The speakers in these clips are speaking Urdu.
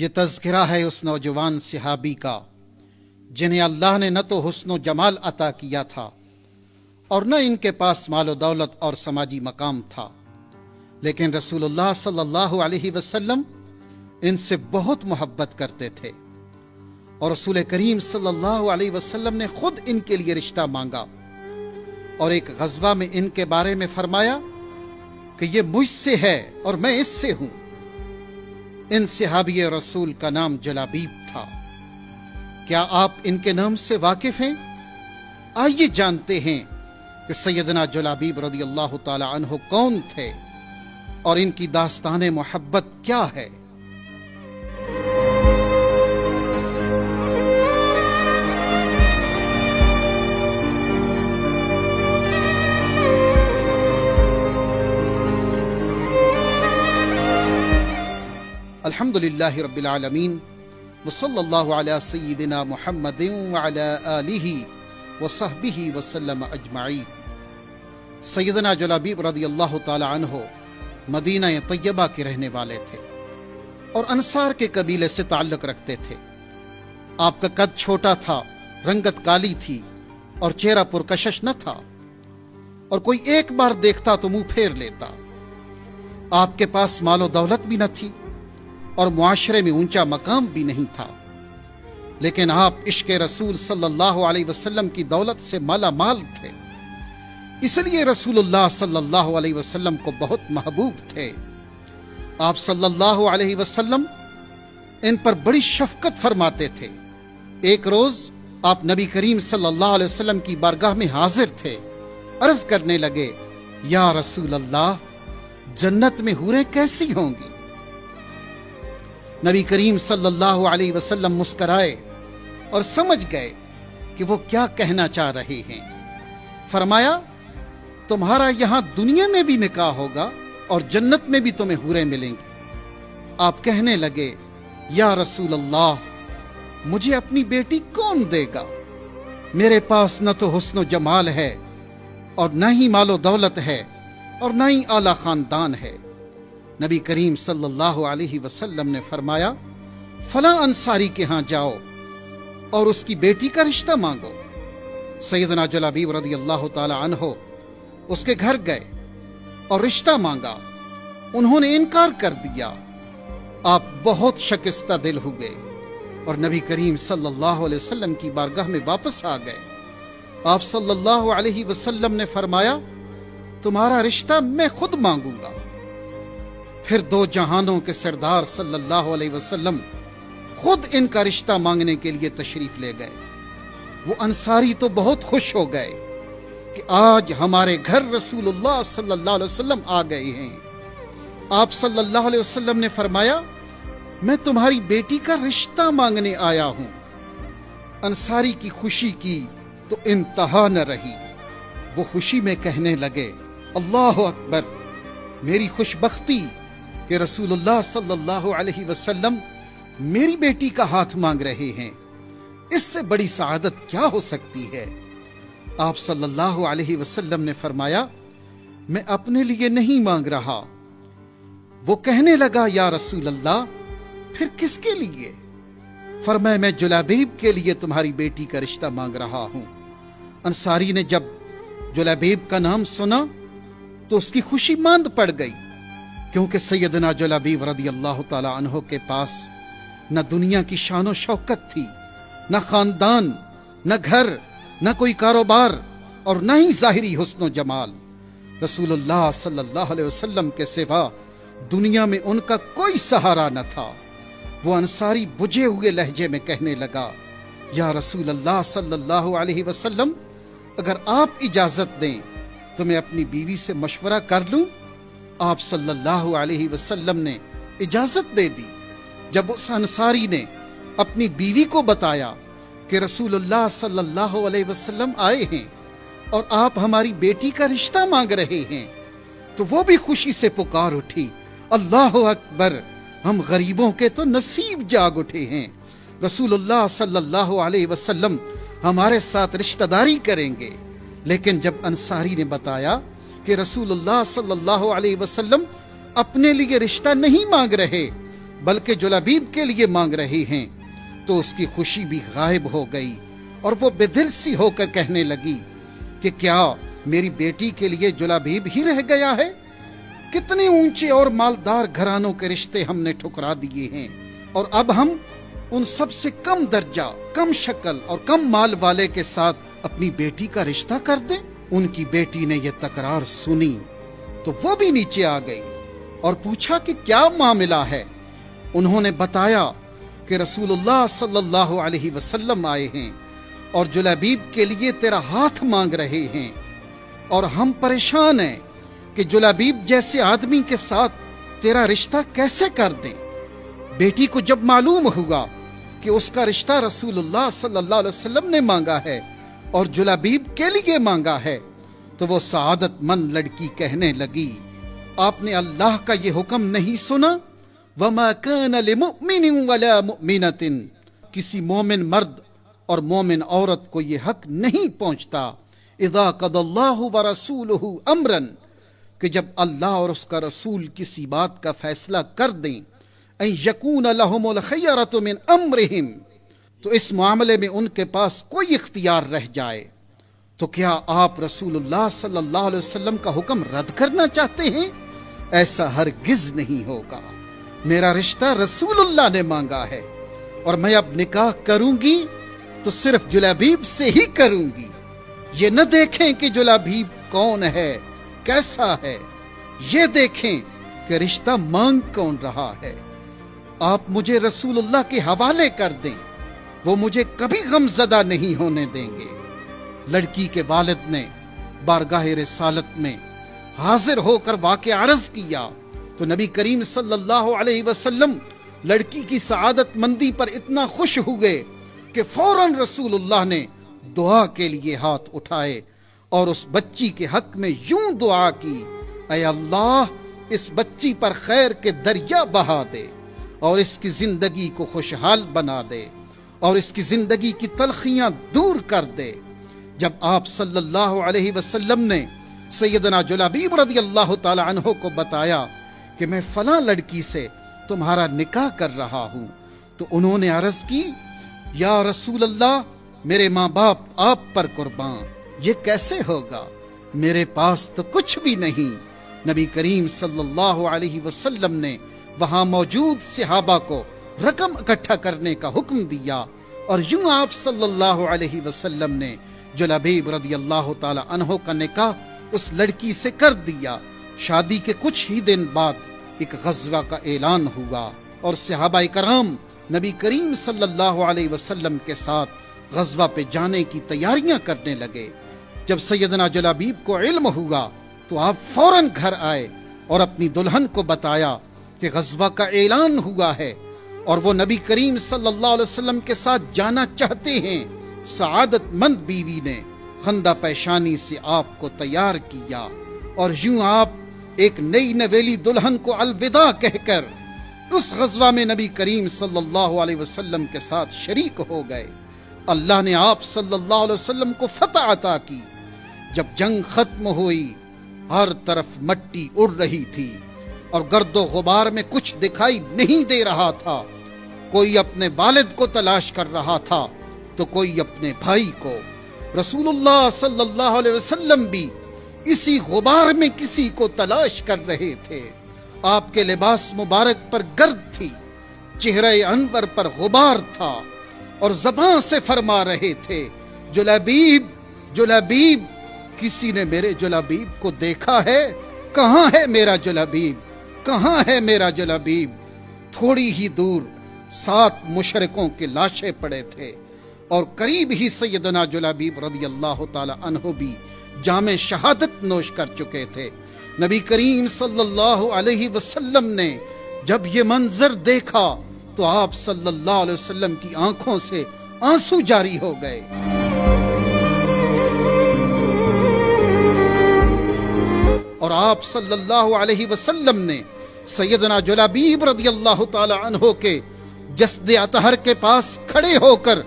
یہ تذکرہ ہے اس نوجوان صحابی کا جنہیں اللہ نے نہ تو حسن و جمال عطا کیا تھا اور نہ ان کے پاس مال و دولت اور سماجی مقام تھا، لیکن رسول اللہ صلی اللہ علیہ وسلم ان سے بہت محبت کرتے تھے، اور رسول کریم صلی اللہ علیہ وسلم نے خود ان کے لیے رشتہ مانگا، اور ایک غزوہ میں ان کے بارے میں فرمایا کہ یہ مجھ سے ہے اور میں اس سے ہوں۔ ان صحابی رسول کا نام جلابیب تھا۔ کیا آپ ان کے نام سے واقف ہیں؟ آئیے جانتے ہیں کہ سیدنا جلابیب رضی اللہ تعالی عنہ کون تھے اور ان کی داستان محبت کیا ہے۔ الحمدللہ رب العالمین وصلی اللہ علی سیدنا محمد وعلی آلہ وصحبہ وسلم اجمعین۔ سیدنا جلابیب رضی اللہ تعالی عنہ مدینہ طیبہ کے رہنے والے تھے اور انصار کے قبیلے سے تعلق رکھتے تھے۔ آپ کا قد چھوٹا تھا، رنگت کالی تھی اور چہرہ پرکشش نہ تھا، اور کوئی ایک بار دیکھتا تو منہ پھیر لیتا۔ آپ کے پاس مال و دولت بھی نہ تھی اور معاشرے میں اونچا مقام بھی نہیں تھا، لیکن آپ عشق رسول صلی اللہ علیہ وسلم کی دولت سے مالا مال تھے، اس لیے رسول اللہ صلی اللہ علیہ وسلم کو بہت محبوب تھے۔ آپ صلی اللہ علیہ وسلم ان پر بڑی شفقت فرماتے تھے۔ ایک روز آپ نبی کریم صلی اللہ علیہ وسلم کی بارگاہ میں حاضر تھے، عرض کرنے لگے، یا رسول اللہ، جنت میں حوریں کیسی ہوں گی؟ نبی کریم صلی اللہ علیہ وسلم مسکرائے اور سمجھ گئے کہ وہ کیا کہنا چاہ رہے ہیں۔ فرمایا، تمہارا یہاں دنیا میں بھی نکاح ہوگا اور جنت میں بھی تمہیں حوریں ملیں گی۔ آپ کہنے لگے، یا رسول اللہ، مجھے اپنی بیٹی کون دے گا؟ میرے پاس نہ تو حسن و جمال ہے اور نہ ہی مال و دولت ہے اور نہ ہی اعلیٰ خاندان ہے۔ نبی کریم صلی اللہ علیہ وسلم نے فرمایا، فلاں انصاری کے ہاں جاؤ اور اس کی بیٹی کا رشتہ مانگو۔ سیدنا جلابیب رضی اللہ تعالی عنہ اس کے گھر گئے اور رشتہ مانگا۔ انہوں نے انکار کر دیا۔ آپ بہت شکستہ دل ہوئے اور نبی کریم صلی اللہ علیہ وسلم کی بارگاہ میں واپس آ گئے۔ آپ صلی اللہ علیہ وسلم نے فرمایا، تمہارا رشتہ میں خود مانگوں گا۔ پھر دو جہانوں کے سردار صلی اللہ علیہ وسلم خود ان کا رشتہ مانگنے کے لیے تشریف لے گئے۔ وہ انصاری تو بہت خوش ہو گئے کہ آج ہمارے گھر رسول اللہ صلی اللہ علیہ وسلم آ گئے ہیں۔ آپ صلی اللہ علیہ وسلم نے فرمایا، میں تمہاری بیٹی کا رشتہ مانگنے آیا ہوں۔ انصاری کی خوشی کی تو انتہا نہ رہی۔ وہ خوشی میں کہنے لگے، اللہ اکبر، میری خوش بختی کہ رسول اللہ صلی اللہ علیہ وسلم میری بیٹی کا ہاتھ مانگ رہے ہیں، اس سے بڑی سعادت کیا ہو سکتی ہے؟ آپ صلی اللہ علیہ وسلم نے فرمایا، میں اپنے لیے نہیں مانگ رہا۔ وہ کہنے لگا، یا رسول اللہ، پھر کس کے لیے؟ فرمایا، میں جلابیب کے لیے تمہاری بیٹی کا رشتہ مانگ رہا ہوں۔ انصاری نے جب جلابیب کا نام سنا تو اس کی خوشی ماند پڑ گئی، کیونکہ سیدنا جلابیب رضی اللہ تعالی عنہ کے پاس نہ دنیا کی شان و شوکت تھی، نہ خاندان، نہ گھر، نہ کوئی کاروبار، اور نہ ہی ظاہری حسن و جمال۔ رسول اللہ صلی اللہ علیہ وسلم کے سوا دنیا میں ان کا کوئی سہارا نہ تھا۔ وہ انصاری بجھے ہوئے لہجے میں کہنے لگا، یا رسول اللہ صلی اللہ علیہ وسلم، اگر آپ اجازت دیں تو میں اپنی بیوی سے مشورہ کر لوں۔ آپ صلی اللہ علیہ وسلم نے اجازت دے دی۔ جب اس انصاری نے اپنی بیوی کو بتایا کہ رسول اللہ صلی اللہ علیہ وسلم آئے ہیں اور آپ ہماری بیٹی کا رشتہ مانگ رہے ہیں، تو وہ بھی خوشی سے پکار اٹھی، اللہ اکبر، ہم غریبوں کے تو نصیب جاگ اٹھے ہیں، رسول اللہ صلی اللہ علیہ وسلم ہمارے ساتھ رشتہ داری کریں گے۔ لیکن جب انصاری نے بتایا کہ رسول اللہ صلی اللہ علیہ وسلم اپنے لیے رشتہ نہیں مانگ رہے بلکہ جلابیب کے لیے مانگ رہے ہیں، تو اس کی خوشی بھی غائب ہو گئی اور وہ بے دل سی ہو کر کہنے لگی کہ کیا میری بیٹی کے لیے جلابیب ہی رہ گیا ہے؟ کتنے اونچے اور مالدار گھرانوں کے رشتے ہم نے ٹھکرا دیے ہیں، اور اب ہم ان سب سے کم درجہ، کم شکل اور کم مال والے کے ساتھ اپنی بیٹی کا رشتہ کر دیں؟ ان کی بیٹی نے یہ تکرار سنی تو وہ بھی نیچے آ گئی اور پوچھا کہ کیا معاملہ ہے؟ انہوں نے بتایا کہ رسول اللہ صلی اللہ علیہ وسلم آئے ہیں اور جلابیب کے لیے تیرا ہاتھ مانگ رہے ہیں، اور ہم پریشان ہیں کہ جلابیب جیسے آدمی کے ساتھ تیرا رشتہ کیسے کر دیں۔ بیٹی کو جب معلوم ہوا کہ اس کا رشتہ رسول اللہ صلی اللہ علیہ وسلم نے مانگا ہے اور جلابیب کے لیے مانگا ہے، تو وہ سعادت مند لڑکی کہنے لگی، آپ نے اللہ کا یہ حکم نہیں سنا؟ وَمَا كَانَ لِمُؤْمِنٍ وَلَا مُؤْمِنَةٍ، کسی مومن مرد اور مومن عورت کو یہ حق نہیں پہنچتا، اِذَا قَضَى اللَّهُ وَرَسُولُهُ أَمْرًا، کہ جب اللہ اور اس کا رسول کسی بات کا فیصلہ کر دیں، اَن يَكُونَ لَهُمُ الْخِيَرَةُ مِنْ أَمْرِهِمْ، تو اس معاملے میں ان کے پاس کوئی اختیار رہ جائے، تو کیا آپ رسول اللہ صلی اللہ علیہ وسلم کا حکم رد کرنا چاہتے ہیں؟ ایسا ہرگز نہیں ہوگا، میرا رشتہ رسول اللہ نے مانگا ہے، اور میں اب نکاح کروں گی تو صرف جلابیب سے ہی کروں گی، یہ نہ دیکھیں کہ جلابیب کون ہے، کیسا ہے، یہ دیکھیں کہ رشتہ مانگ کون رہا ہے۔ آپ مجھے رسول اللہ کے حوالے کر دیں، وہ مجھے کبھی غم زدہ نہیں ہونے دیں گے۔ لڑکی کے والد نے بارگاہ رسالت میں حاضر ہو کر واقعہ عرض کیا تو نبی کریم صلی اللہ علیہ وسلم لڑکی کی سعادت مندی پر اتنا خوش ہوئے کہ فوراً رسول اللہ نے دعا کے لیے ہاتھ اٹھائے اور اس بچی کے حق میں یوں دعا کی، اے اللہ اس بچی پر خیر کے دریا بہا دے اور اس کی زندگی کو خوشحال بنا دے اور اس کی زندگی کی تلخیاں دور کر دے۔ جب آپ صلی اللہ علیہ وسلم نے سیدنا جلابیب رضی اللہ تعالی عنہ کو بتایا کہ میں فلاں لڑکی سے تمہارا نکاح کر رہا ہوں، تو انہوں نے عرض کی، یا رسول اللہ میرے ماں باپ آپ پر قربان، یہ کیسے ہوگا؟ میرے پاس تو کچھ بھی نہیں۔ نبی کریم صلی اللہ علیہ وسلم نے وہاں موجود صحابہ کو رقم اکٹھا کرنے کا حکم دیا، اور یوں آپ صلی اللہ علیہ وسلم نے جلابیب رضی اللہ تعالی عنہ کا نکاح اس لڑکی سے کر دیا۔ شادی کے کچھ ہی دن بعد ایک غزوہ کا اعلان ہوا اور صحابہ کرام نبی کریم صلی اللہ علیہ وسلم کے ساتھ غزوہ پہ جانے کی تیاریاں کرنے لگے۔ جب سیدنا جلابیب کو علم ہوا تو آپ فوراً گھر آئے اور اپنی دلہن کو بتایا کہ غزوہ کا اعلان ہوا ہے اور وہ نبی کریم صلی اللہ علیہ وسلم کے ساتھ جانا چاہتے ہیں۔ سعادت مند بیوی نے خندہ پیشانی سے آپ کو تیار کیا اور یوں آپ ایک نئی نویلی دلہن کو الوداع کہہ کر اس غزوہ میں نبی کریم صلی اللہ علیہ وسلم کے ساتھ شریک ہو گئے۔ اللہ نے آپ صلی اللہ علیہ وسلم کو فتح عطا کی۔ جب جنگ ختم ہوئی، ہر طرف مٹی اڑ رہی تھی اور گرد و غبار میں کچھ دکھائی نہیں دے رہا تھا۔ کوئی اپنے والد کو تلاش کر رہا تھا تو کوئی اپنے بھائی کو۔ رسول اللہ صلی اللہ علیہ وسلم بھی اسی غبار میں کسی کو تلاش کر رہے تھے۔ آپ کے لباس مبارک پر گرد تھی، چہرہ انور پر غبار تھا، اور زبان سے فرما رہے تھے، جلابیب جلابیب، کسی نے میرے جلابیب کو دیکھا ہے؟ کہاں ہے میرا جلابیب؟ کہاں ہے میرا جلابیب؟ تھوڑی ہی دور 7 مشرکوں کے لاشیں پڑے تھے اور قریب ہی سیدنا جلابیب رضی اللہ تعالی عنہ بھی جام شہادت نوش کر چکے تھے۔ نبی کریم صلی اللہ علیہ وسلم نے جب یہ منظر دیکھا تو آپ صلی اللہ علیہ وسلم کی آنکھوں سے آنسو جاری ہو گئے۔ اور آپ صلی اللہ علیہ وسلم نے سیدنا جلابیب رضی اللہ تعالی عنہ کے جسد اطہر کے پاس کھڑے ہو کر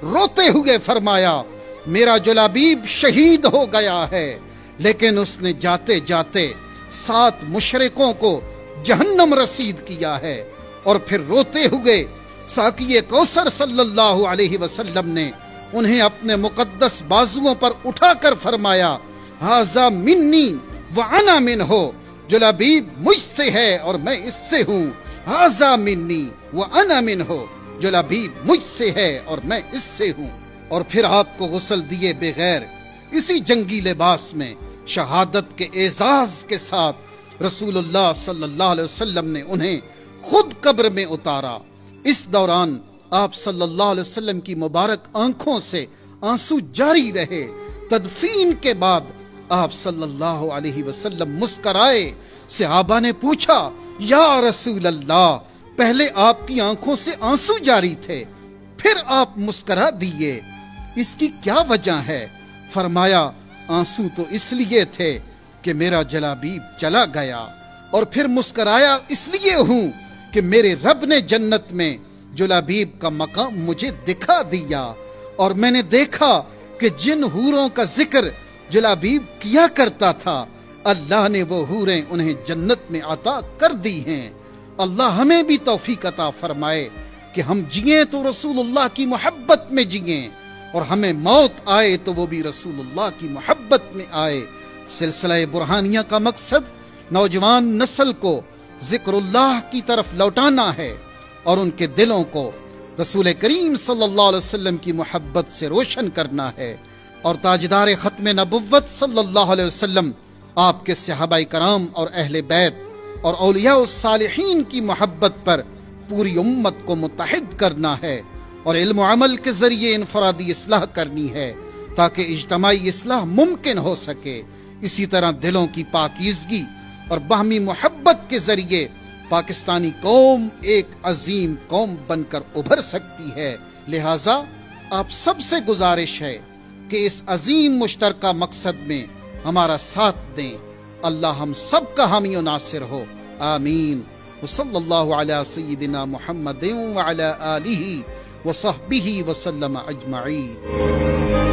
روتے ہوئے فرمایا، میرا جلابیب شہید ہو گیا ہے، لیکن اس نے جاتے جاتے 7 مشرکوں کو جہنم رسید کیا ہے، اور پھر روتے ہوئے ساقی کوثر صلی اللہ علیہ وسلم نے انہیں اپنے مقدس بازوؤں پر اٹھا کر فرمایا ھذا منی وانا منہ، جو لبیب مجھ سے ہے اور میں اس سے ہوں، ھذا منی وانا منہ، جو لبیب مجھ سے ہے اور میں اس سے ہوں۔ اور پھر آپ کو غسل دیے بغیر اسی جنگی لباس میں شہادت کے اعزاز کے ساتھ رسول اللہ صلی اللہ علیہ وسلم نے انہیں خود قبر میں اتارا۔ اس دوران آپ صلی اللہ علیہ وسلم کی مبارک آنکھوں سے آنسو جاری رہے۔ تدفین کے بعد آپ صلی اللہ علیہ وسلم مسکرائے۔ صحابہ نے پوچھا یا رسول اللہ، پہلے آپ کی آنکھوں سے آنسو جاری تھے، پھر آپ مسکرا دیے، اس کی کیا وجہ ہے؟ فرمایا آنسو تو اس لیے تھے کہ میرا جلابیب چلا گیا، اور پھر مسکرایا اس لیے ہوں کہ میرے رب نے جنت میں جلابیب کا مقام مجھے دکھا دیا، اور میں نے دیکھا کہ جن حوروں کا ذکر جلابیب کیا کرتا تھا اللہ نے وہ حوریں انہیں جنت میں عطا کر دی ہیں۔ اللہ ہمیں بھی توفیق عطا فرمائے کہ ہم جئیں تو رسول اللہ کی محبت میں جئیں، اور ہمیں موت آئے تو وہ بھی رسول اللہ کی محبت میں آئے۔ سلسلہ برہانیہ کا مقصد نوجوان نسل کو ذکر اللہ کی طرف لوٹانا ہے اور ان کے دلوں کو رسول کریم صلی اللہ علیہ وسلم کی محبت سے روشن کرنا ہے، اور تاجدار ختم نبوت صلی اللہ علیہ وسلم، آپ کے صحابہ کرام اور اہل بیت اور اولیاء الصالحین کی محبت پر پوری امت کو متحد کرنا ہے، اور علم و عمل کے ذریعے انفرادی اصلاح کرنی ہے تاکہ اجتماعی اصلاح ممکن ہو سکے۔ اسی طرح دلوں کی پاکیزگی اور باہمی محبت کے ذریعے پاکستانی قوم ایک عظیم قوم بن کر ابھر سکتی ہے۔ لہٰذا آپ سب سے گزارش ہے کہ اس عظیم مشترکہ مقصد میں ہمارا ساتھ دیں۔ اللہ ہم سب کا حامی و ناصر ہو، آمین۔ وصلی اللہ علی سیدنا محمد وعلی آلہ وصحبہ وسلم اجمعین۔